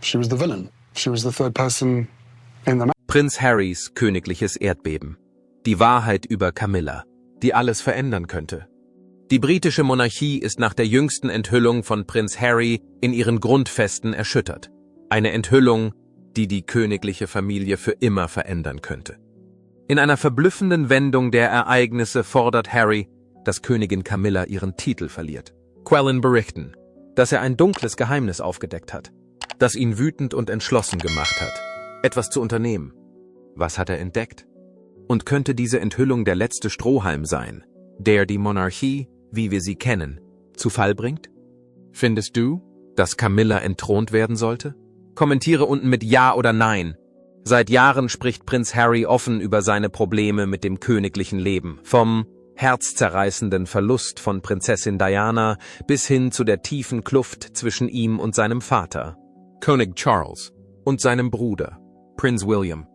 She was the villain. She was the third person in the Prinz Harrys königliches Erdbeben. Die Wahrheit über Camilla, die alles verändern könnte. Die britische Monarchie ist nach der jüngsten Enthüllung von Prinz Harry in ihren Grundfesten erschüttert. Eine Enthüllung, die die königliche Familie für immer verändern könnte. In einer verblüffenden Wendung der Ereignisse fordert Harry, dass Königin Camilla ihren Titel verliert. Quellen berichten, dass er ein dunkles Geheimnis aufgedeckt hat, das ihn wütend und entschlossen gemacht hat, etwas zu unternehmen. Was hat er entdeckt? Und könnte diese Enthüllung der letzte Strohhalm sein, der die Monarchie, wie wir sie kennen, zu Fall bringt? Findest du, dass Camilla entthront werden sollte? Kommentiere unten mit Ja oder Nein. Seit Jahren spricht Prinz Harry offen über seine Probleme mit dem königlichen Leben, vom herzzerreißenden Verlust von Prinzessin Diana bis hin zu der tiefen Kluft zwischen ihm und seinem Vater, König Charles, und seinem Bruder, Prinz William.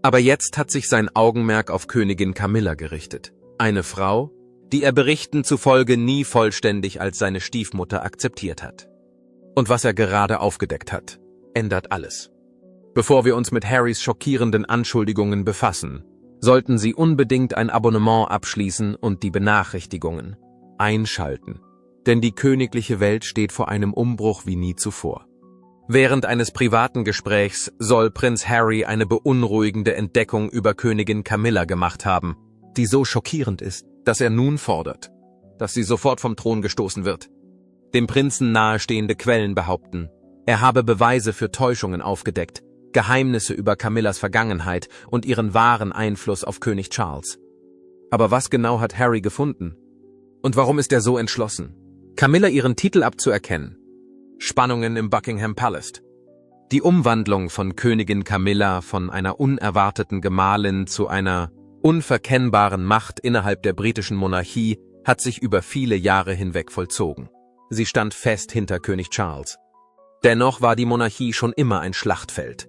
Aber jetzt hat sich sein Augenmerk auf Königin Camilla gerichtet. Eine Frau, die er Berichten zufolge nie vollständig als seine Stiefmutter akzeptiert hat. Und was er gerade aufgedeckt hat, ändert alles. Bevor wir uns mit Harrys schockierenden Anschuldigungen befassen, sollten Sie unbedingt ein Abonnement abschließen und die Benachrichtigungen einschalten. Denn die königliche Welt steht vor einem Umbruch wie nie zuvor. Während eines privaten Gesprächs soll Prinz Harry eine beunruhigende Entdeckung über Königin Camilla gemacht haben, die so schockierend ist, dass er nun fordert, dass sie sofort vom Thron gestoßen wird. Dem Prinzen nahestehende Quellen behaupten, er habe Beweise für Täuschungen aufgedeckt, Geheimnisse über Camillas Vergangenheit und ihren wahren Einfluss auf König Charles. Aber was genau hat Harry gefunden? Und warum ist er so entschlossen, Camilla ihren Titel abzuerkennen? Spannungen im Buckingham Palace. Die Umwandlung von Königin Camilla von einer unerwarteten Gemahlin zu einer unverkennbaren Macht innerhalb der britischen Monarchie hat sich über viele Jahre hinweg vollzogen. Sie stand fest hinter König Charles. Dennoch war die Monarchie schon immer ein Schlachtfeld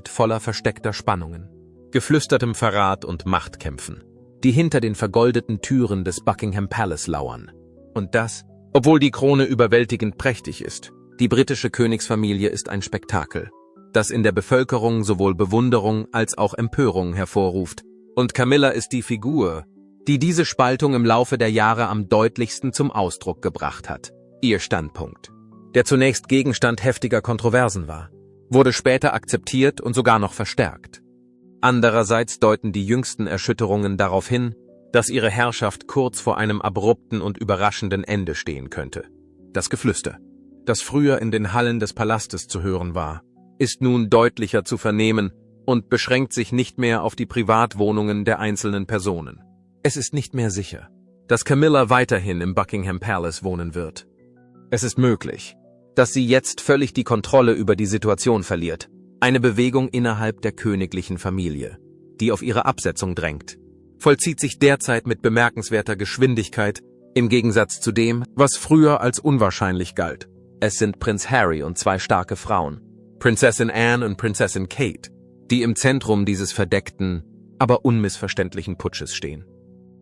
voller versteckter Spannungen, geflüstertem Verrat und Machtkämpfen, die hinter den vergoldeten Türen des Buckingham Palace lauern. Und das, obwohl die Krone überwältigend prächtig ist. Die britische Königsfamilie ist ein Spektakel, das in der Bevölkerung sowohl Bewunderung als auch Empörung hervorruft. Und Camilla ist die Figur, die diese Spaltung im Laufe der Jahre am deutlichsten zum Ausdruck gebracht hat. Ihr Standpunkt, der zunächst Gegenstand heftiger Kontroversen war, wurde später akzeptiert und sogar noch verstärkt. Andererseits deuten die jüngsten Erschütterungen darauf hin, dass ihre Herrschaft kurz vor einem abrupten und überraschenden Ende stehen könnte. Das Geflüster, das früher in den Hallen des Palastes zu hören war, ist nun deutlicher zu vernehmen und beschränkt sich nicht mehr auf die Privatwohnungen der einzelnen Personen. Es ist nicht mehr sicher, dass Camilla weiterhin im Buckingham Palace wohnen wird. Es ist möglich, dass sie jetzt völlig die Kontrolle über die Situation verliert. Eine Bewegung innerhalb der königlichen Familie, die auf ihre Absetzung drängt, vollzieht sich derzeit mit bemerkenswerter Geschwindigkeit, im Gegensatz zu dem, was früher als unwahrscheinlich galt. Es sind Prinz Harry und zwei starke Frauen, Prinzessin Anne und Prinzessin Kate, die im Zentrum dieses verdeckten, aber unmissverständlichen Putsches stehen.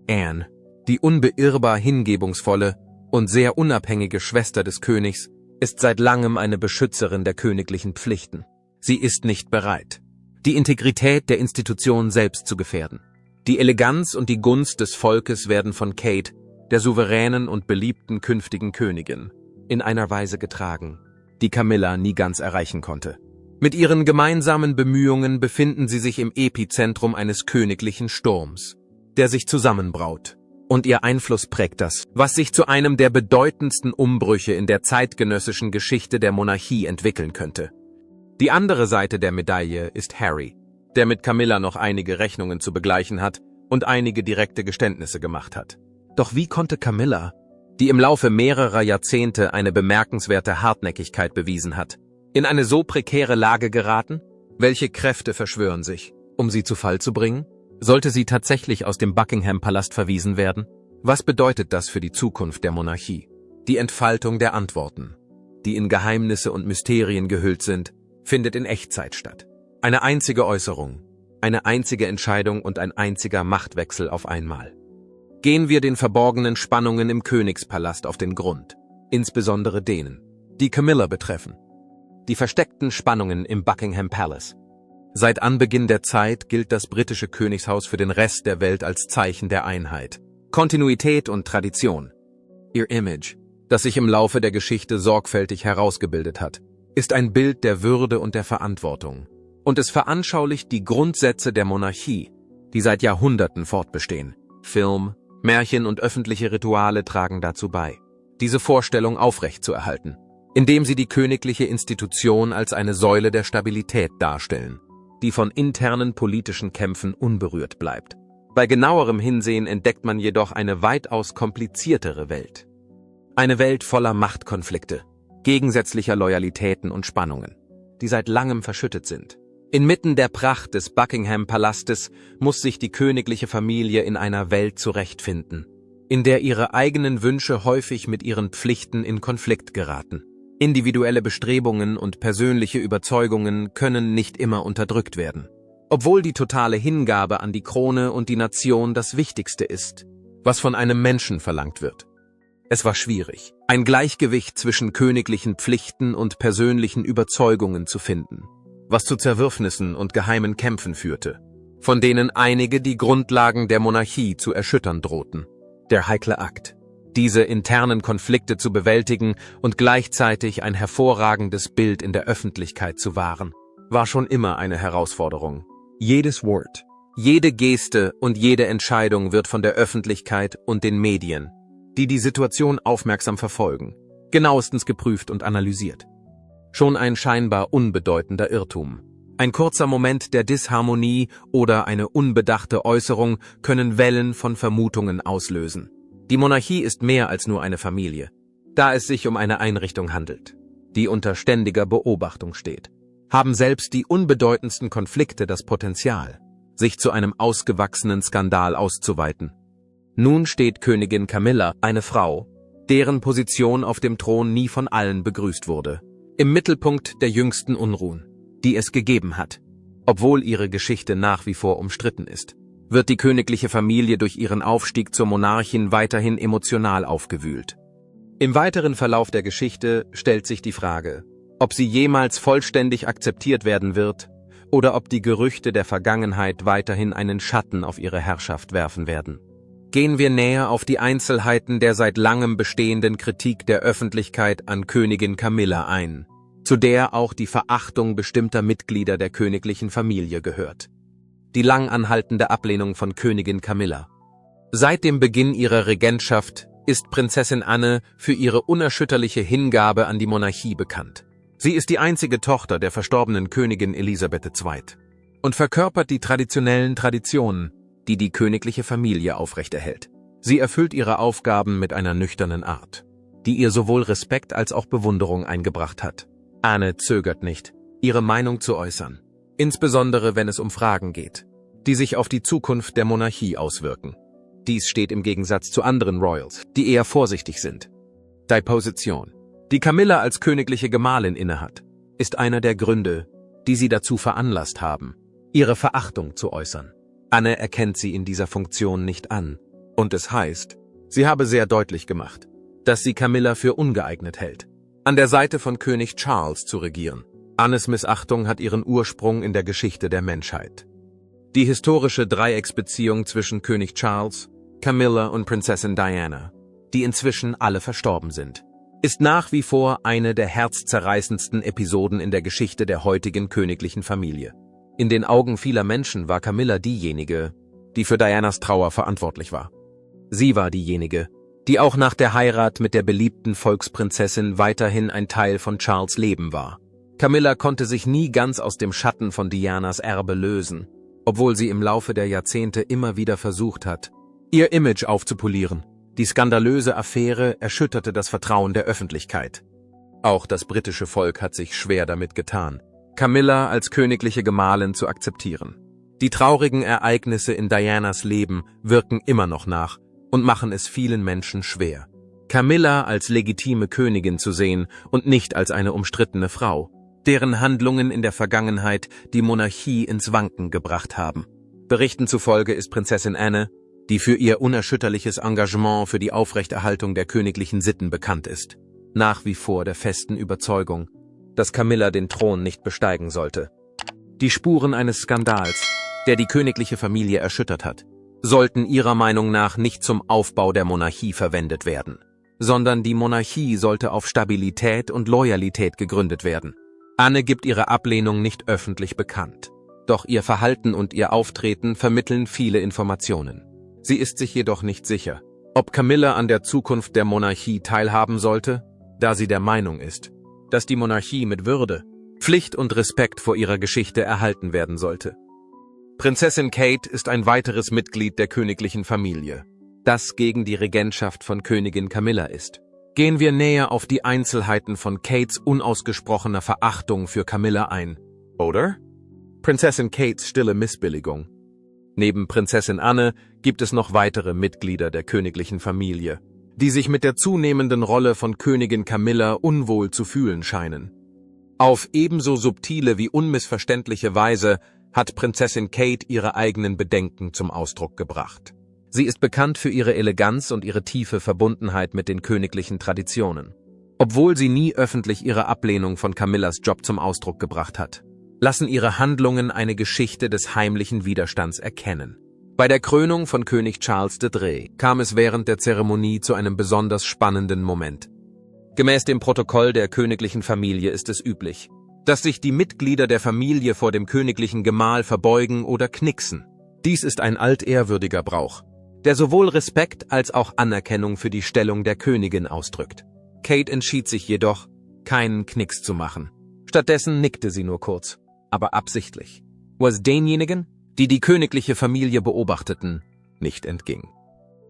Anne, die unbeirrbar hingebungsvolle und sehr unabhängige Schwester des Königs, ist seit langem eine Beschützerin der königlichen Pflichten. Sie ist nicht bereit, die Integrität der Institution selbst zu gefährden. Die Eleganz und die Gunst des Volkes werden von Kate, der souveränen und beliebten künftigen Königin, in einer Weise getragen, die Camilla nie ganz erreichen konnte. Mit ihren gemeinsamen Bemühungen befinden sie sich im Epizentrum eines königlichen Sturms, der sich zusammenbraut. Und ihr Einfluss prägt das, was sich zu einem der bedeutendsten Umbrüche in der zeitgenössischen Geschichte der Monarchie entwickeln könnte. Die andere Seite der Medaille ist Harry, der mit Camilla noch einige Rechnungen zu begleichen hat und einige direkte Geständnisse gemacht hat. Doch wie konnte Camilla, die im Laufe mehrerer Jahrzehnte eine bemerkenswerte Hartnäckigkeit bewiesen hat, in eine so prekäre Lage geraten? Welche Kräfte verschwören sich, um sie zu Fall zu bringen? Sollte sie tatsächlich aus dem Buckingham-Palast verwiesen werden? Was bedeutet das für die Zukunft der Monarchie? Die Entfaltung der Antworten, die in Geheimnisse und Mysterien gehüllt sind, findet in Echtzeit statt. Eine einzige Äußerung, eine einzige Entscheidung und ein einziger Machtwechsel auf einmal. Gehen wir den verborgenen Spannungen im Königspalast auf den Grund, insbesondere denen, die Camilla betreffen. die versteckten Spannungen im Buckingham Palace. Seit Anbeginn der Zeit gilt das britische Königshaus für den Rest der Welt als Zeichen der Einheit, Kontinuität und Tradition. Ihr Image, das sich im Laufe der Geschichte sorgfältig herausgebildet hat, ist ein Bild der Würde und der Verantwortung. Und es veranschaulicht die Grundsätze der Monarchie, die seit Jahrhunderten fortbestehen. Film, Märchen und öffentliche Rituale tragen dazu bei, diese Vorstellung aufrechtzuerhalten, indem sie die königliche Institution als eine Säule der Stabilität darstellen, die von internen politischen Kämpfen unberührt bleibt. Bei genauerem Hinsehen entdeckt man jedoch eine weitaus kompliziertere Welt. Eine Welt voller Machtkonflikte, gegensätzlicher Loyalitäten und Spannungen, die seit langem verschüttet sind. Inmitten der Pracht des Buckingham-Palastes muss sich die königliche Familie in einer Welt zurechtfinden, in der ihre eigenen Wünsche häufig mit ihren Pflichten in Konflikt geraten. Individuelle Bestrebungen und persönliche Überzeugungen können nicht immer unterdrückt werden, obwohl die totale Hingabe an die Krone und die Nation das Wichtigste ist, was von einem Menschen verlangt wird. Es war schwierig, ein Gleichgewicht zwischen königlichen Pflichten und persönlichen Überzeugungen zu finden, was zu Zerwürfnissen und geheimen Kämpfen führte, von denen einige die Grundlagen der Monarchie zu erschüttern drohten. Der heikle Akt, diese internen Konflikte zu bewältigen und gleichzeitig ein hervorragendes Bild in der Öffentlichkeit zu wahren, war schon immer eine Herausforderung. Jedes Wort, jede Geste und jede Entscheidung wird von der Öffentlichkeit und den Medien, die die Situation aufmerksam verfolgen, genauestens geprüft und analysiert. Schon ein scheinbar unbedeutender Irrtum, ein kurzer Moment der Disharmonie oder eine unbedachte Äußerung können Wellen von Vermutungen auslösen. Die Monarchie ist mehr als nur eine Familie, da es sich um eine Einrichtung handelt, die unter ständiger Beobachtung steht. Haben selbst die unbedeutendsten Konflikte das Potenzial, sich zu einem ausgewachsenen Skandal auszuweiten. Nun steht Königin Camilla, eine Frau, deren Position auf dem Thron nie von allen begrüßt wurde, im Mittelpunkt der jüngsten Unruhen, die es gegeben hat. Obwohl ihre Geschichte nach wie vor umstritten ist, wird die königliche Familie durch ihren Aufstieg zur Monarchin weiterhin emotional aufgewühlt. Im weiteren Verlauf der Geschichte stellt sich die Frage, ob sie jemals vollständig akzeptiert werden wird oder ob die Gerüchte der Vergangenheit weiterhin einen Schatten auf ihre Herrschaft werfen werden. Gehen wir näher auf die Einzelheiten der seit langem bestehenden Kritik der Öffentlichkeit an Königin Camilla ein, zu der auch die Verachtung bestimmter Mitglieder der königlichen Familie gehört. Die lang anhaltende Ablehnung von Königin Camilla. Seit dem Beginn ihrer Regentschaft ist Prinzessin Anne für ihre unerschütterliche Hingabe an die Monarchie bekannt. Sie ist die einzige Tochter der verstorbenen Königin Elisabeth II. Und verkörpert die traditionellen Traditionen, die die königliche Familie aufrechterhält. Sie erfüllt ihre Aufgaben mit einer nüchternen Art, die ihr sowohl Respekt als auch Bewunderung eingebracht hat. Anne zögert nicht, ihre Meinung zu äußern, insbesondere wenn es um Fragen geht, die sich auf die Zukunft der Monarchie auswirken. Dies steht im Gegensatz zu anderen Royals, die eher vorsichtig sind. Die Position, die Camilla als königliche Gemahlin innehat, ist einer der Gründe, die sie dazu veranlasst haben, ihre Verachtung zu äußern. Anne erkennt sie in dieser Funktion nicht an, und es heißt, sie habe sehr deutlich gemacht, dass sie Camilla für ungeeignet hält, an der Seite von König Charles zu regieren. Annes Missachtung hat ihren Ursprung in der Geschichte der Menschheit. Die historische Dreiecksbeziehung zwischen König Charles, Camilla und Prinzessin Diana, die inzwischen alle verstorben sind, ist nach wie vor eine der herzzerreißendsten Episoden in der Geschichte der heutigen königlichen Familie. In den Augen vieler Menschen war Camilla diejenige, die für Dianas Trauer verantwortlich war. Sie war diejenige, die auch nach der Heirat mit der beliebten Volksprinzessin weiterhin ein Teil von Charles' Leben war. Camilla konnte sich nie ganz aus dem Schatten von Dianas Erbe lösen, obwohl sie im Laufe der Jahrzehnte immer wieder versucht hat, ihr Image aufzupolieren. Die skandalöse Affäre erschütterte das Vertrauen der Öffentlichkeit. Auch das britische Volk hat sich schwer damit getan, Camilla als königliche Gemahlin zu akzeptieren. Die traurigen Ereignisse in Dianas Leben wirken immer noch nach und machen es vielen Menschen schwer, Camilla als legitime Königin zu sehen und nicht als eine umstrittene Frau, deren Handlungen in der Vergangenheit die Monarchie ins Wanken gebracht haben. Berichten zufolge ist Prinzessin Anne, die für ihr unerschütterliches Engagement für die Aufrechterhaltung der königlichen Sitten bekannt ist, nach wie vor der festen Überzeugung, dass Camilla den Thron nicht besteigen sollte. Die Spuren eines Skandals, der die königliche Familie erschüttert hat, sollten ihrer Meinung nach nicht zum Aufbau der Monarchie verwendet werden, sondern die Monarchie sollte auf Stabilität und Loyalität gegründet werden. Anne gibt ihre Ablehnung nicht öffentlich bekannt, doch ihr Verhalten und ihr Auftreten vermitteln viele Informationen. Sie ist sich jedoch nicht sicher, ob Camilla an der Zukunft der Monarchie teilhaben sollte, da sie der Meinung ist, dass die Monarchie mit Würde, Pflicht und Respekt vor ihrer Geschichte erhalten werden sollte. Prinzessin Kate ist ein weiteres Mitglied der königlichen Familie, das gegen die Regentschaft von Königin Camilla ist. Gehen wir näher auf die Einzelheiten von Kates unausgesprochener Verachtung für Camilla ein, oder? Prinzessin Kates stille Missbilligung. Neben Prinzessin Anne gibt es noch weitere Mitglieder der königlichen Familie, die sich mit der zunehmenden Rolle von Königin Camilla unwohl zu fühlen scheinen. Auf ebenso subtile wie unmissverständliche Weise hat Prinzessin Kate ihre eigenen Bedenken zum Ausdruck gebracht. Sie ist bekannt für ihre Eleganz und ihre tiefe Verbundenheit mit den königlichen Traditionen. Obwohl sie nie öffentlich ihre Ablehnung von Camillas Job zum Ausdruck gebracht hat, lassen ihre Handlungen eine Geschichte des heimlichen Widerstands erkennen. Bei der Krönung von König Charles III kam es während der Zeremonie zu einem besonders spannenden Moment. Gemäß dem Protokoll der königlichen Familie ist es üblich, dass sich die Mitglieder der Familie vor dem königlichen Gemahl verbeugen oder knicksen. Dies ist ein altehrwürdiger Brauch, der sowohl Respekt als auch Anerkennung für die Stellung der Königin ausdrückt. Kate entschied sich jedoch, keinen Knicks zu machen. Stattdessen nickte sie nur kurz, aber absichtlich, was denjenigen, die die königliche Familie beobachteten, nicht entging.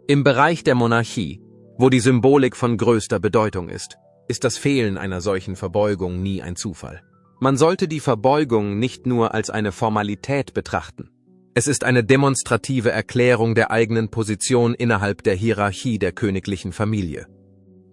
Im Bereich der Monarchie, wo die Symbolik von größter Bedeutung ist das Fehlen einer solchen Verbeugung nie ein Zufall. Man sollte die Verbeugung nicht nur als eine Formalität betrachten. Es ist eine demonstrative Erklärung der eigenen Position innerhalb der Hierarchie der königlichen Familie.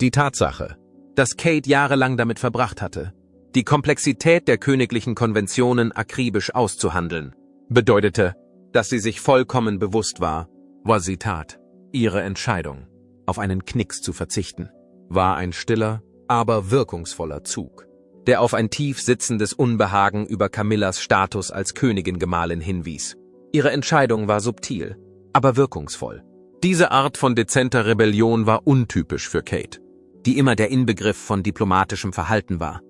Die Tatsache, dass Kate jahrelang damit verbracht hatte, die Komplexität der königlichen Konventionen akribisch auszuhandeln, bedeutete, dass sie sich vollkommen bewusst war, was sie tat. Ihre Entscheidung, auf einen Knicks zu verzichten, war ein stiller, aber wirkungsvoller Zug, der auf ein tief sitzendes Unbehagen über Camillas Status als Königin-Gemahlin hinwies. Ihre Entscheidung war subtil, aber wirkungsvoll. Diese Art von dezenter Rebellion war untypisch für Kate, die immer der Inbegriff von diplomatischem Verhalten war.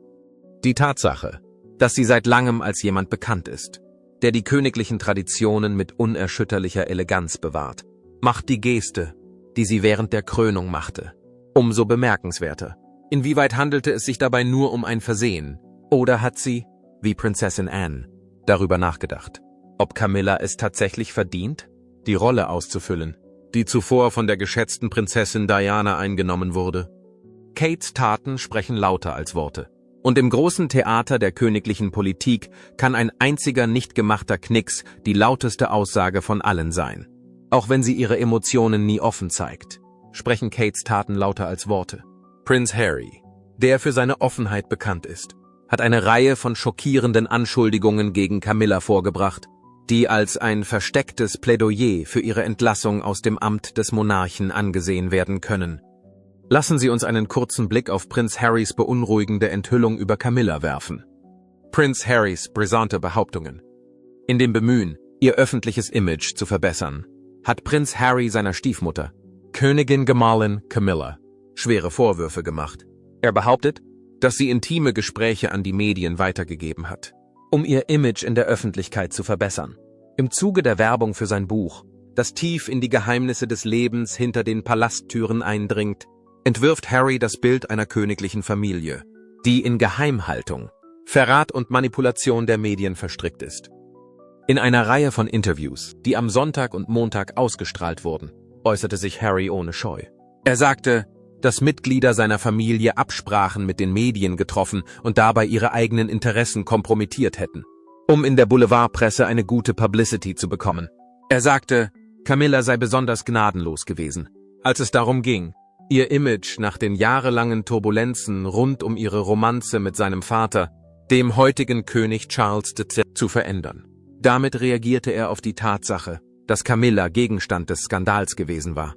Die Tatsache, dass sie seit langem als jemand bekannt ist, der die königlichen Traditionen mit unerschütterlicher Eleganz bewahrt, macht die Geste, die sie während der Krönung machte, umso bemerkenswerter. Inwieweit handelte es sich dabei nur um ein Versehen? Oder hat sie, wie Prinzessin Anne, darüber nachgedacht, ob Camilla es tatsächlich verdient, die Rolle auszufüllen, die zuvor von der geschätzten Prinzessin Diana eingenommen wurde? Kates Taten sprechen lauter als Worte. Und im großen Theater der königlichen Politik kann ein einziger nicht gemachter Knicks die lauteste Aussage von allen sein. Auch wenn sie ihre Emotionen nie offen zeigt, sprechen Kates Taten lauter als Worte. Prinz Harry, der für seine Offenheit bekannt ist, hat eine Reihe von schockierenden Anschuldigungen gegen Camilla vorgebracht, die als ein verstecktes Plädoyer für ihre Entlassung aus dem Amt des Monarchen angesehen werden können. Lassen Sie uns einen kurzen Blick auf Prinz Harrys beunruhigende Enthüllung über Camilla werfen. Prinz Harrys brisante Behauptungen. In dem Bemühen, ihr öffentliches Image zu verbessern, hat Prinz Harry seiner Stiefmutter, Königin Gemahlin Camilla, schwere Vorwürfe gemacht. Er behauptet, dass sie intime Gespräche an die Medien weitergegeben hat, um ihr Image in der Öffentlichkeit zu verbessern. Im Zuge der Werbung für sein Buch, das tief in die Geheimnisse des Lebens hinter den Palasttüren eindringt, entwirft Harry das Bild einer königlichen Familie, die in Geheimhaltung, Verrat und Manipulation der Medien verstrickt ist. In einer Reihe von Interviews, die am Sonntag und Montag ausgestrahlt wurden, äußerte sich Harry ohne Scheu. Er sagte, dass Mitglieder seiner Familie Absprachen mit den Medien getroffen und dabei ihre eigenen Interessen kompromittiert hätten, um in der Boulevardpresse eine gute Publicity zu bekommen. Er sagte, Camilla sei besonders gnadenlos gewesen, als es darum ging, ihr Image nach den jahrelangen Turbulenzen rund um ihre Romanze mit seinem Vater, dem heutigen König Charles III., zu verändern. Damit reagierte er auf die Tatsache, dass Camilla Gegenstand des Skandals gewesen war.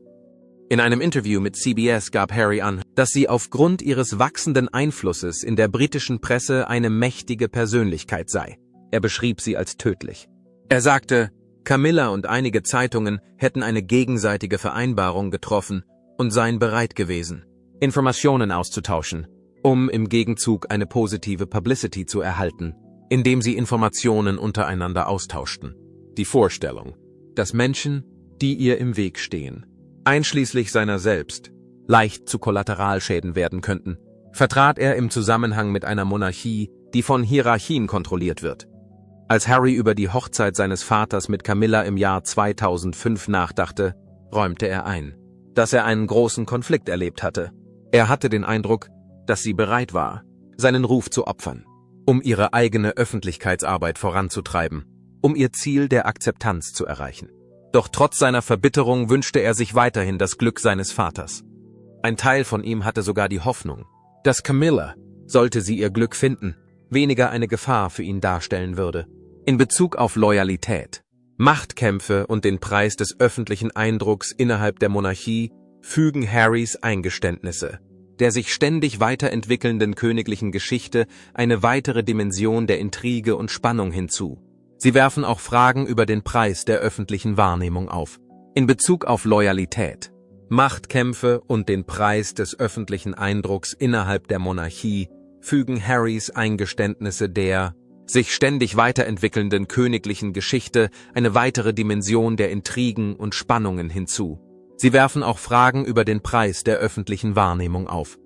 In einem Interview mit CBS gab Harry an, dass sie aufgrund ihres wachsenden Einflusses in der britischen Presse eine mächtige Persönlichkeit sei. Er beschrieb sie als tödlich. Er sagte, Camilla und einige Zeitungen hätten eine gegenseitige Vereinbarung getroffen und seien bereit gewesen, Informationen auszutauschen, um im Gegenzug eine positive Publicity zu erhalten, indem sie Informationen untereinander austauschten. Die Vorstellung, dass Menschen, die ihr im Weg stehen, einschließlich seiner selbst, leicht zu Kollateralschäden werden könnten, vertrat er im Zusammenhang mit einer Monarchie, die von Hierarchien kontrolliert wird. Als Harry über die Hochzeit seines Vaters mit Camilla im Jahr 2005 nachdachte, räumte er ein, dass er einen großen Konflikt erlebt hatte. Er hatte den Eindruck, dass sie bereit war, seinen Ruf zu opfern, um ihre eigene Öffentlichkeitsarbeit voranzutreiben, um ihr Ziel der Akzeptanz zu erreichen. Doch trotz seiner Verbitterung wünschte er sich weiterhin das Glück seines Vaters. Ein Teil von ihm hatte sogar die Hoffnung, dass Camilla, sollte sie ihr Glück finden, weniger eine Gefahr für ihn darstellen würde. In Bezug auf Loyalität, Machtkämpfe und den Preis des öffentlichen Eindrucks innerhalb der Monarchie fügen Harrys Eingeständnisse der sich ständig weiterentwickelnden königlichen Geschichte eine weitere Dimension der Intrige und Spannung hinzu. Sie werfen auch Fragen über den Preis der öffentlichen Wahrnehmung auf. In Bezug auf Loyalität, Machtkämpfe und den Preis des öffentlichen Eindrucks innerhalb der Monarchie fügen Harrys Eingeständnisse der sich ständig weiterentwickelnden königlichen Geschichte eine weitere Dimension der Intrigen und Spannungen hinzu. Sie werfen auch Fragen über den Preis der öffentlichen Wahrnehmung auf.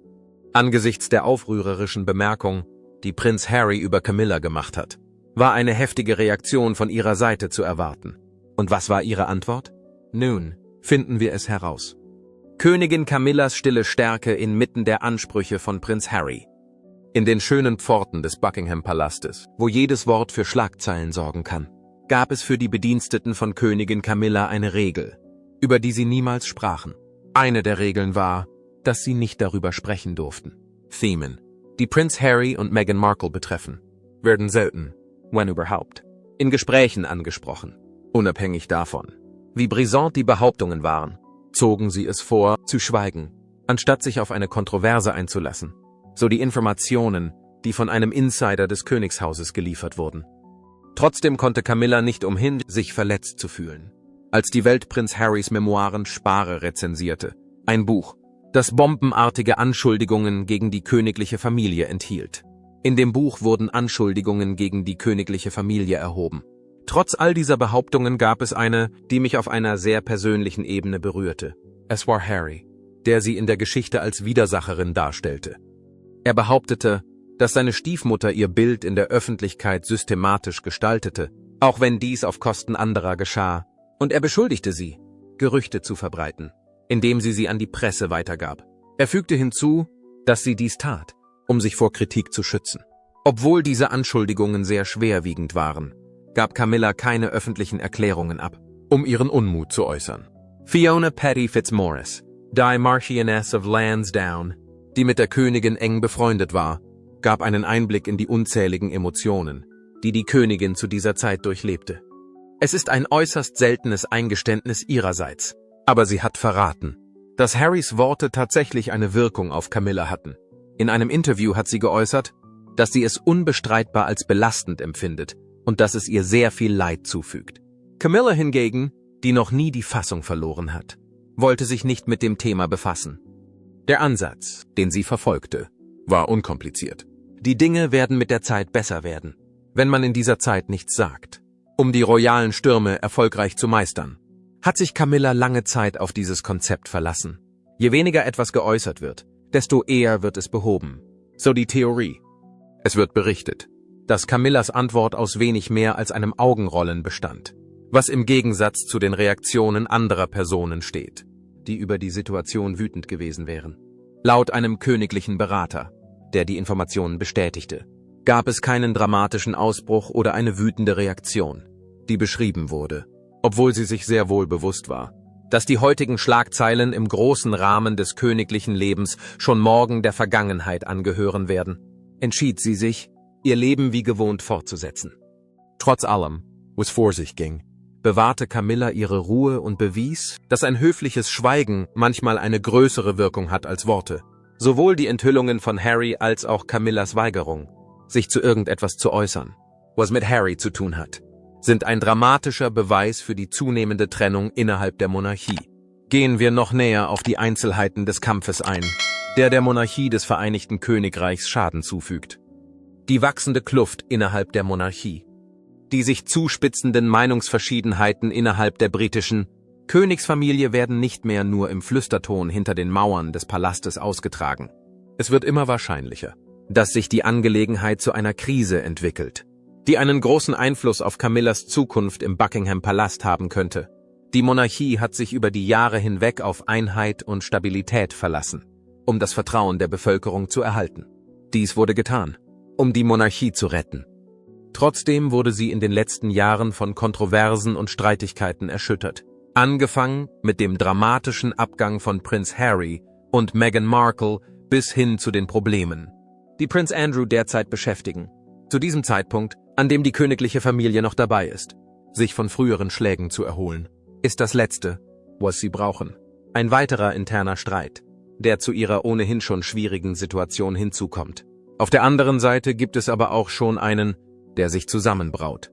Angesichts der aufrührerischen Bemerkung, die Prinz Harry über Camilla gemacht hat, war eine heftige Reaktion von ihrer Seite zu erwarten. Und was war ihre Antwort? Nun, finden wir es heraus. Königin Camillas stille Stärke inmitten der Ansprüche von Prinz Harry. In den schönen Pforten des Buckingham-Palastes, wo jedes Wort für Schlagzeilen sorgen kann, gab es für die Bediensteten von Königin Camilla eine Regel, über die sie niemals sprachen. Eine der Regeln war, dass sie nicht darüber sprechen durften. Themen, die Prinz Harry und Meghan Markle betreffen, werden selten, wenn überhaupt, in Gesprächen angesprochen. Unabhängig davon, wie brisant die Behauptungen waren, zogen sie es vor, zu schweigen, anstatt sich auf eine Kontroverse einzulassen. So die Informationen, die von einem Insider des Königshauses geliefert wurden. Trotzdem konnte Camilla nicht umhin, sich verletzt zu fühlen, als die Welt Prinz Harrys Memoiren Spare rezensierte, ein Buch, das bombenartige Anschuldigungen gegen die königliche Familie enthielt. In dem Buch wurden Anschuldigungen gegen die königliche Familie erhoben. Trotz all dieser Behauptungen gab es eine, die mich auf einer sehr persönlichen Ebene berührte. Es war Harry, der sie in der Geschichte als Widersacherin darstellte. Er behauptete, dass seine Stiefmutter ihr Bild in der Öffentlichkeit systematisch gestaltete, auch wenn dies auf Kosten anderer geschah, und er beschuldigte sie, Gerüchte zu verbreiten, indem sie an die Presse weitergab. Er fügte hinzu, dass sie dies tat, um sich vor Kritik zu schützen. Obwohl diese Anschuldigungen sehr schwerwiegend waren, gab Camilla keine öffentlichen Erklärungen ab, um ihren Unmut zu äußern. Fiona Petty Fitzmaurice, die Marchioness of Lansdowne, die mit der Königin eng befreundet war, gab einen Einblick in die unzähligen Emotionen, die die Königin zu dieser Zeit durchlebte. Es ist ein äußerst seltenes Eingeständnis ihrerseits, aber sie hat verraten, dass Harrys Worte tatsächlich eine Wirkung auf Camilla hatten. In einem Interview hat sie geäußert, dass sie es unbestreitbar als belastend empfindet und dass es ihr sehr viel Leid zufügt. Camilla hingegen, die noch nie die Fassung verloren hat, wollte sich nicht mit dem Thema befassen. Der Ansatz, den sie verfolgte, war unkompliziert. Die Dinge werden mit der Zeit besser werden, wenn man in dieser Zeit nichts sagt. Um die royalen Stürme erfolgreich zu meistern, hat sich Camilla lange Zeit auf dieses Konzept verlassen. Je weniger etwas geäußert wird, desto eher wird es behoben. So die Theorie. Es wird berichtet, dass Camillas Antwort aus wenig mehr als einem Augenrollen bestand, was im Gegensatz zu den Reaktionen anderer Personen steht, die über die Situation wütend gewesen wären. Laut einem königlichen Berater, der die Informationen bestätigte, gab es keinen dramatischen Ausbruch oder eine wütende Reaktion, die beschrieben wurde, obwohl sie sich sehr wohl bewusst war, dass die heutigen Schlagzeilen im großen Rahmen des königlichen Lebens schon morgen der Vergangenheit angehören werden, entschied sie sich, ihr Leben wie gewohnt fortzusetzen. Trotz allem, was vor sich ging, bewahrte Camilla ihre Ruhe und bewies, dass ein höfliches Schweigen manchmal eine größere Wirkung hat als Worte. Sowohl die Enthüllungen von Harry als auch Camillas Weigerung, sich zu irgendetwas zu äußern, was mit Harry zu tun hat, sind ein dramatischer Beweis für die zunehmende Trennung innerhalb der Monarchie. Gehen wir noch näher auf die Einzelheiten des Kampfes ein, der Monarchie des Vereinigten Königreichs Schaden zufügt. Die wachsende Kluft innerhalb der Monarchie. Die sich zuspitzenden Meinungsverschiedenheiten innerhalb der britischen Königsfamilie werden nicht mehr nur im Flüsterton hinter den Mauern des Palastes ausgetragen. Es wird immer wahrscheinlicher, dass sich die Angelegenheit zu einer Krise entwickelt, die einen großen Einfluss auf Camillas Zukunft im Buckingham-Palast haben könnte. Die Monarchie hat sich über die Jahre hinweg auf Einheit und Stabilität verlassen, um das Vertrauen der Bevölkerung zu erhalten. Dies wurde getan, um die Monarchie zu retten. Trotzdem wurde sie in den letzten Jahren von Kontroversen und Streitigkeiten erschüttert. Angefangen mit dem dramatischen Abgang von Prinz Harry und Meghan Markle bis hin zu den Problemen, die Prinz Andrew derzeit beschäftigen. Zu diesem Zeitpunkt, an dem die königliche Familie noch dabei ist, sich von früheren Schlägen zu erholen, ist das Letzte, was sie brauchen. Ein weiterer interner Streit, der zu ihrer ohnehin schon schwierigen Situation hinzukommt. Auf der anderen Seite gibt es aber auch schon einen, der sich zusammenbraut.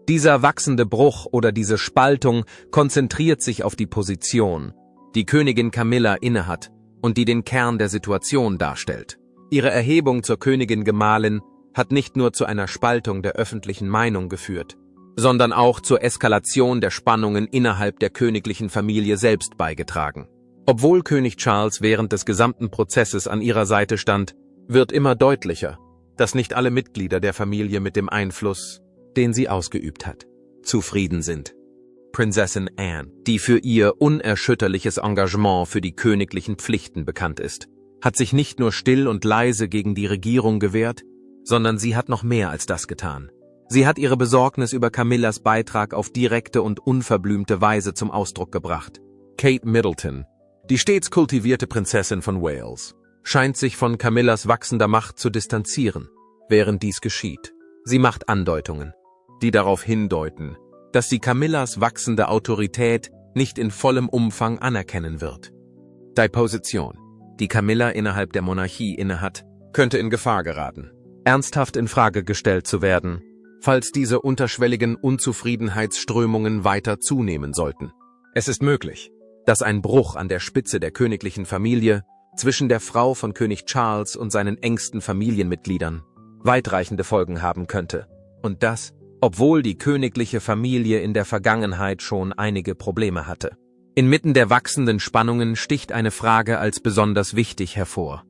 Dieser wachsende Bruch oder diese Spaltung konzentriert sich auf die Position, die Königin Camilla innehat und die den Kern der Situation darstellt. Ihre Erhebung zur Königin-Gemahlin hat nicht nur zu einer Spaltung der öffentlichen Meinung geführt, sondern auch zur Eskalation der Spannungen innerhalb der königlichen Familie selbst beigetragen. Obwohl König Charles während des gesamten Prozesses an ihrer Seite stand, wird immer deutlicher, dass nicht alle Mitglieder der Familie mit dem Einfluss, den sie ausgeübt hat, zufrieden sind. Prinzessin Anne, die für ihr unerschütterliches Engagement für die königlichen Pflichten bekannt ist, hat sich nicht nur still und leise gegen die Regierung gewehrt, sondern sie hat noch mehr als das getan. Sie hat ihre Besorgnis über Camillas Beitrag auf direkte und unverblümte Weise zum Ausdruck gebracht. Kate Middleton, die stets kultivierte Prinzessin von Wales, scheint sich von Camillas wachsender Macht zu distanzieren, während dies geschieht. Sie macht Andeutungen, die darauf hindeuten, dass sie Camillas wachsende Autorität nicht in vollem Umfang anerkennen wird. Die Position, die Camilla innerhalb der Monarchie innehat, könnte in Gefahr geraten, ernsthaft in Frage gestellt zu werden, falls diese unterschwelligen Unzufriedenheitsströmungen weiter zunehmen sollten. Es ist möglich, dass ein Bruch an der Spitze der königlichen Familie zwischen der Frau von König Charles und seinen engsten Familienmitgliedern weitreichende Folgen haben könnte. Und das, obwohl die königliche Familie in der Vergangenheit schon einige Probleme hatte. Inmitten der wachsenden Spannungen sticht eine Frage als besonders wichtig hervor.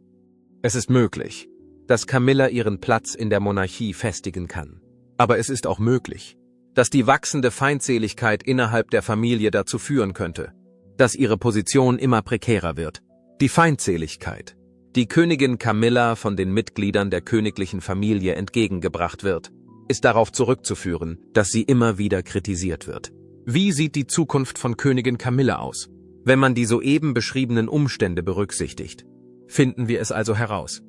Es ist möglich, dass Camilla ihren Platz in der Monarchie festigen kann. Aber es ist auch möglich, dass die wachsende Feindseligkeit innerhalb der Familie dazu führen könnte, dass ihre Position immer prekärer wird. Die Feindseligkeit, die Königin Camilla von den Mitgliedern der königlichen Familie entgegengebracht wird, ist darauf zurückzuführen, dass sie immer wieder kritisiert wird. Wie sieht die Zukunft von Königin Camilla aus? Wenn man die soeben beschriebenen Umstände berücksichtigt, finden wir es also heraus.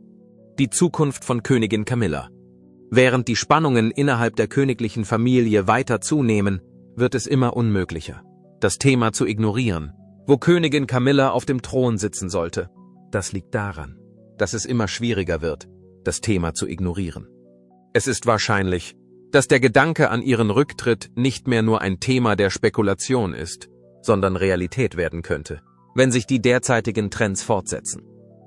Die Zukunft von Königin Camilla. Während die Spannungen innerhalb der königlichen Familie weiter zunehmen, wird es immer unmöglicher, das Thema zu ignorieren, wo Königin Camilla auf dem Thron sitzen sollte. Das liegt daran, dass es immer schwieriger wird, das Thema zu ignorieren. Es ist wahrscheinlich, dass der Gedanke an ihren Rücktritt nicht mehr nur ein Thema der Spekulation ist, sondern Realität werden könnte, wenn sich die derzeitigen Trends fortsetzen.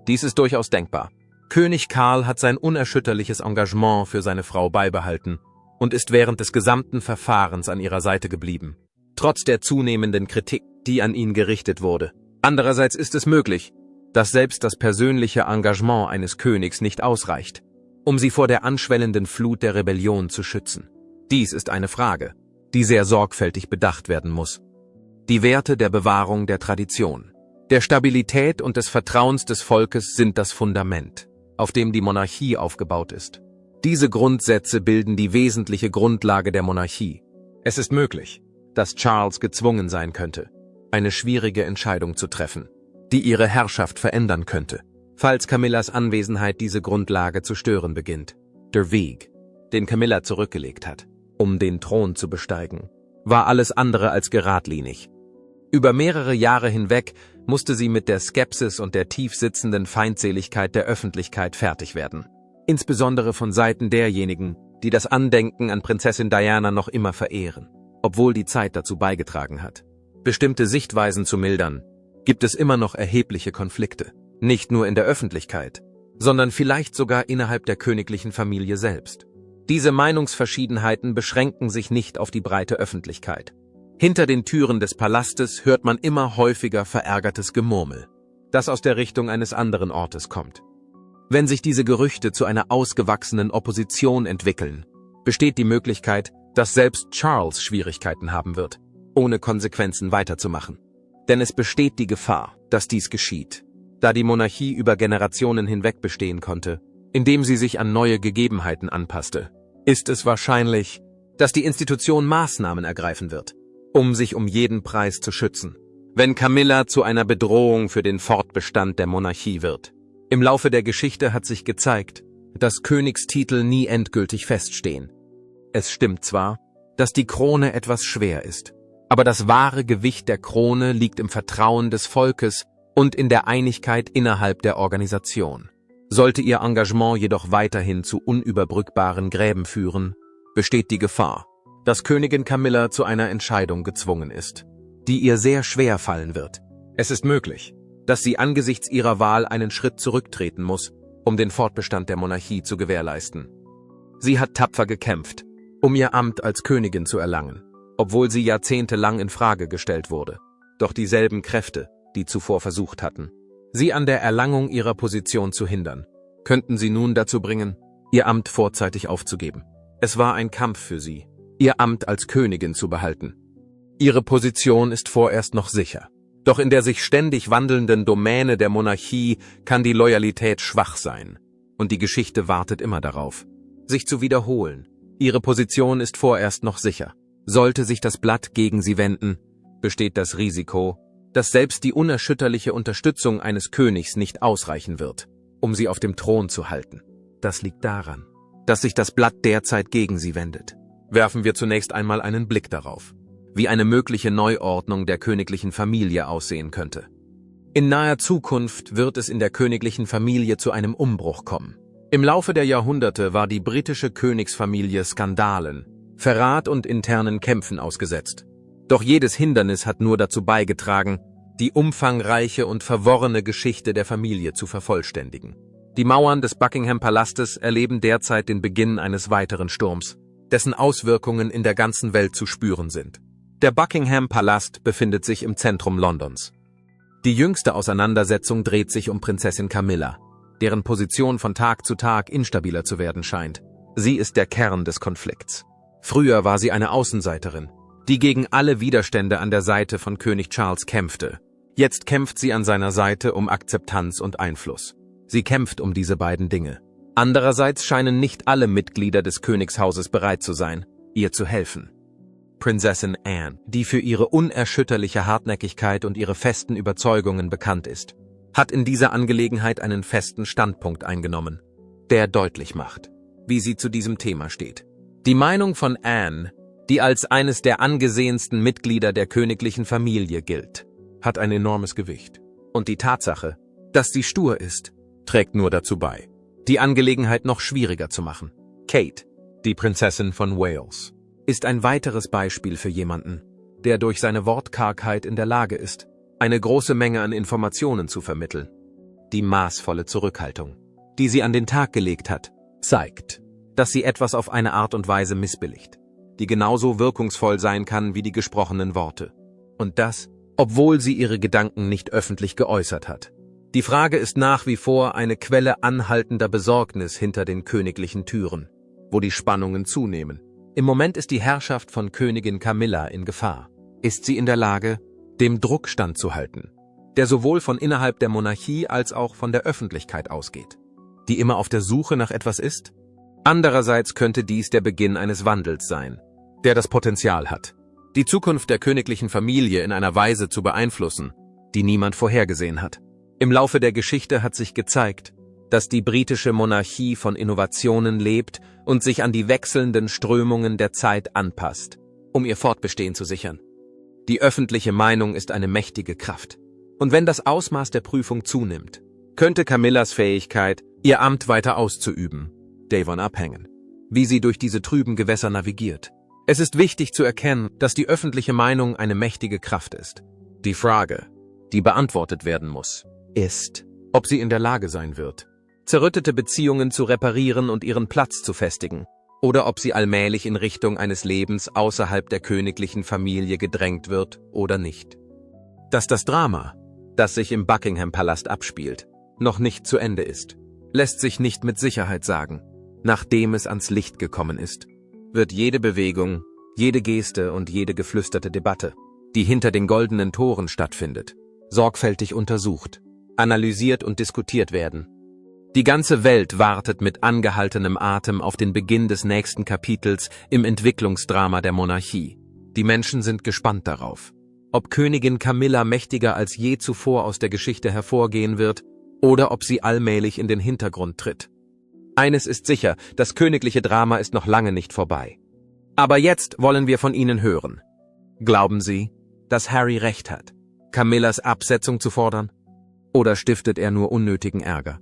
Dies ist durchaus denkbar. König Karl hat sein unerschütterliches Engagement für seine Frau beibehalten und ist während des gesamten Verfahrens an ihrer Seite geblieben, trotz der zunehmenden Kritik, die an ihn gerichtet wurde. Andererseits ist es möglich, dass selbst das persönliche Engagement eines Königs nicht ausreicht, um sie vor der anschwellenden Flut der Rebellion zu schützen. Dies ist eine Frage, die sehr sorgfältig bedacht werden muss. Die Werte der Bewahrung der Tradition, der Stabilität und des Vertrauens des Volkes sind das Fundament, auf dem die Monarchie aufgebaut ist. Diese Grundsätze bilden die wesentliche Grundlage der Monarchie. Es ist möglich, dass Charles gezwungen sein könnte, eine schwierige Entscheidung zu treffen, die ihre Herrschaft verändern könnte, falls Camillas Anwesenheit diese Grundlage zu stören beginnt. Der Weg, den Camilla zurückgelegt hat, um den Thron zu besteigen, war alles andere als geradlinig. Über mehrere Jahre hinweg musste sie mit der Skepsis und der tief sitzenden Feindseligkeit der Öffentlichkeit fertig werden. Insbesondere von Seiten derjenigen, die das Andenken an Prinzessin Diana noch immer verehren, obwohl die Zeit dazu beigetragen hat. Bestimmte Sichtweisen zu mildern, gibt es immer noch erhebliche Konflikte. Nicht nur in der Öffentlichkeit, sondern vielleicht sogar innerhalb der königlichen Familie selbst. Diese Meinungsverschiedenheiten beschränken sich nicht auf die breite Öffentlichkeit. Hinter den Türen des Palastes hört man immer häufiger verärgertes Gemurmel, das aus der Richtung eines anderen Ortes kommt. Wenn sich diese Gerüchte zu einer ausgewachsenen Opposition entwickeln, besteht die Möglichkeit, dass selbst Charles Schwierigkeiten haben wird, ohne Konsequenzen weiterzumachen. Denn es besteht die Gefahr, dass dies geschieht, da die Monarchie über Generationen hinweg bestehen konnte, indem sie sich an neue Gegebenheiten anpasste. Ist es wahrscheinlich, dass die Institution Maßnahmen ergreifen wird, um sich um jeden Preis zu schützen, wenn Camilla zu einer Bedrohung für den Fortbestand der Monarchie wird. Im Laufe der Geschichte hat sich gezeigt, dass Königstitel nie endgültig feststehen. Es stimmt zwar, dass die Krone etwas schwer ist, aber das wahre Gewicht der Krone liegt im Vertrauen des Volkes und in der Einigkeit innerhalb der Organisation. Sollte ihr Engagement jedoch weiterhin zu unüberbrückbaren Gräben führen, besteht die Gefahr, dass Königin Camilla zu einer Entscheidung gezwungen ist, die ihr sehr schwer fallen wird. Es ist möglich, dass sie angesichts ihrer Wahl einen Schritt zurücktreten muss, um den Fortbestand der Monarchie zu gewährleisten. Sie hat tapfer gekämpft, um ihr Amt als Königin zu erlangen, obwohl sie jahrzehntelang in Frage gestellt wurde. Doch dieselben Kräfte, die zuvor versucht hatten, sie an der Erlangung ihrer Position zu hindern, könnten sie nun dazu bringen, ihr Amt vorzeitig aufzugeben. Es war ein Kampf für sie, ihr Amt als Königin zu behalten. Ihre Position ist vorerst noch sicher. Doch in der sich ständig wandelnden Domäne der Monarchie kann die Loyalität schwach sein. Und die Geschichte wartet immer darauf, sich zu wiederholen. Ihre Position ist vorerst noch sicher. Sollte sich das Blatt gegen sie wenden, besteht das Risiko, dass selbst die unerschütterliche Unterstützung eines Königs nicht ausreichen wird, um sie auf dem Thron zu halten. Das liegt daran, dass sich das Blatt derzeit gegen sie wendet. Werfen wir zunächst einmal einen Blick darauf, wie eine mögliche Neuordnung der königlichen Familie aussehen könnte. In naher Zukunft wird es in der königlichen Familie zu einem Umbruch kommen. Im Laufe der Jahrhunderte war die britische Königsfamilie Skandalen, Verrat und internen Kämpfen ausgesetzt. Doch jedes Hindernis hat nur dazu beigetragen, die umfangreiche und verworrene Geschichte der Familie zu vervollständigen. Die Mauern des Buckingham-Palastes erleben derzeit den Beginn eines weiteren Sturms, dessen Auswirkungen in der ganzen Welt zu spüren sind. Der Buckingham-Palast befindet sich im Zentrum Londons. Die jüngste Auseinandersetzung dreht sich um Prinzessin Camilla, deren Position von Tag zu Tag instabiler zu werden scheint. Sie ist der Kern des Konflikts. Früher war sie eine Außenseiterin, die gegen alle Widerstände an der Seite von König Charles kämpfte. Jetzt kämpft sie an seiner Seite um Akzeptanz und Einfluss. Sie kämpft um diese beiden Dinge. Andererseits scheinen nicht alle Mitglieder des Königshauses bereit zu sein, ihr zu helfen. Prinzessin Anne, die für ihre unerschütterliche Hartnäckigkeit und ihre festen Überzeugungen bekannt ist, hat in dieser Angelegenheit einen festen Standpunkt eingenommen, der deutlich macht, wie sie zu diesem Thema steht. Die Meinung von Anne, die als eines der angesehensten Mitglieder der königlichen Familie gilt, hat ein enormes Gewicht. Und die Tatsache, dass sie stur ist, trägt nur dazu bei, die Angelegenheit noch schwieriger zu machen. Kate, die Prinzessin von Wales, ist ein weiteres Beispiel für jemanden, der durch seine Wortkargheit in der Lage ist, eine große Menge an Informationen zu vermitteln. Die maßvolle Zurückhaltung, die sie an den Tag gelegt hat, zeigt, dass sie etwas auf eine Art und Weise missbilligt, die genauso wirkungsvoll sein kann wie die gesprochenen Worte. Und das, obwohl sie ihre Gedanken nicht öffentlich geäußert hat. Die Frage ist nach wie vor eine Quelle anhaltender Besorgnis hinter den königlichen Türen, wo die Spannungen zunehmen. Im Moment ist die Herrschaft von Königin Camilla in Gefahr. Ist sie in der Lage, dem Druck standzuhalten, der sowohl von innerhalb der Monarchie als auch von der Öffentlichkeit ausgeht, die immer auf der Suche nach etwas ist? Andererseits könnte dies der Beginn eines Wandels sein, der das Potenzial hat, die Zukunft der königlichen Familie in einer Weise zu beeinflussen, die niemand vorhergesehen hat. Im Laufe der Geschichte hat sich gezeigt, dass die britische Monarchie von Innovationen lebt und sich an die wechselnden Strömungen der Zeit anpasst. um ihr Fortbestehen zu sichern. Die öffentliche Meinung ist eine mächtige Kraft. Und wenn das Ausmaß der Prüfung zunimmt, könnte Camillas Fähigkeit, ihr Amt weiter auszuüben, davon abhängen, wie sie durch diese trüben Gewässer navigiert. Es ist wichtig zu erkennen, dass die öffentliche Meinung eine mächtige Kraft ist. Die Frage, die beantwortet werden muss, ist, ob sie in der Lage sein wird, zerrüttete Beziehungen zu reparieren und ihren Platz zu festigen, oder ob sie allmählich in Richtung eines Lebens außerhalb der königlichen Familie gedrängt wird oder nicht. Dass das Drama, das sich im Buckingham-Palast abspielt, noch nicht zu Ende ist, lässt sich nicht mit Sicherheit sagen. Nachdem es ans Licht gekommen ist, wird jede Bewegung, jede Geste und jede geflüsterte Debatte, die hinter den goldenen Toren stattfindet, sorgfältig untersucht, analysiert und diskutiert werden. Die ganze Welt wartet mit angehaltenem Atem auf den Beginn des nächsten Kapitels im Entwicklungsdrama der Monarchie. Die Menschen sind gespannt darauf, ob Königin Camilla mächtiger als je zuvor aus der Geschichte hervorgehen wird oder ob sie allmählich in den Hintergrund tritt. Eines ist sicher, das königliche Drama ist noch lange nicht vorbei. Aber jetzt wollen wir von Ihnen hören. Glauben Sie, dass Harry recht hat, Camillas Absetzung zu fordern? Oder stiftet er nur unnötigen Ärger?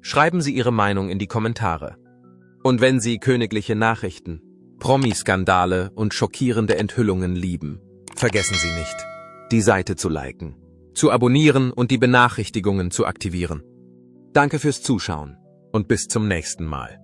Schreiben Sie Ihre Meinung in die Kommentare. Und wenn Sie königliche Nachrichten, Promi-Skandale und schockierende Enthüllungen lieben, vergessen Sie nicht, die Seite zu liken, zu abonnieren und die Benachrichtigungen zu aktivieren. Danke fürs Zuschauen und bis zum nächsten Mal.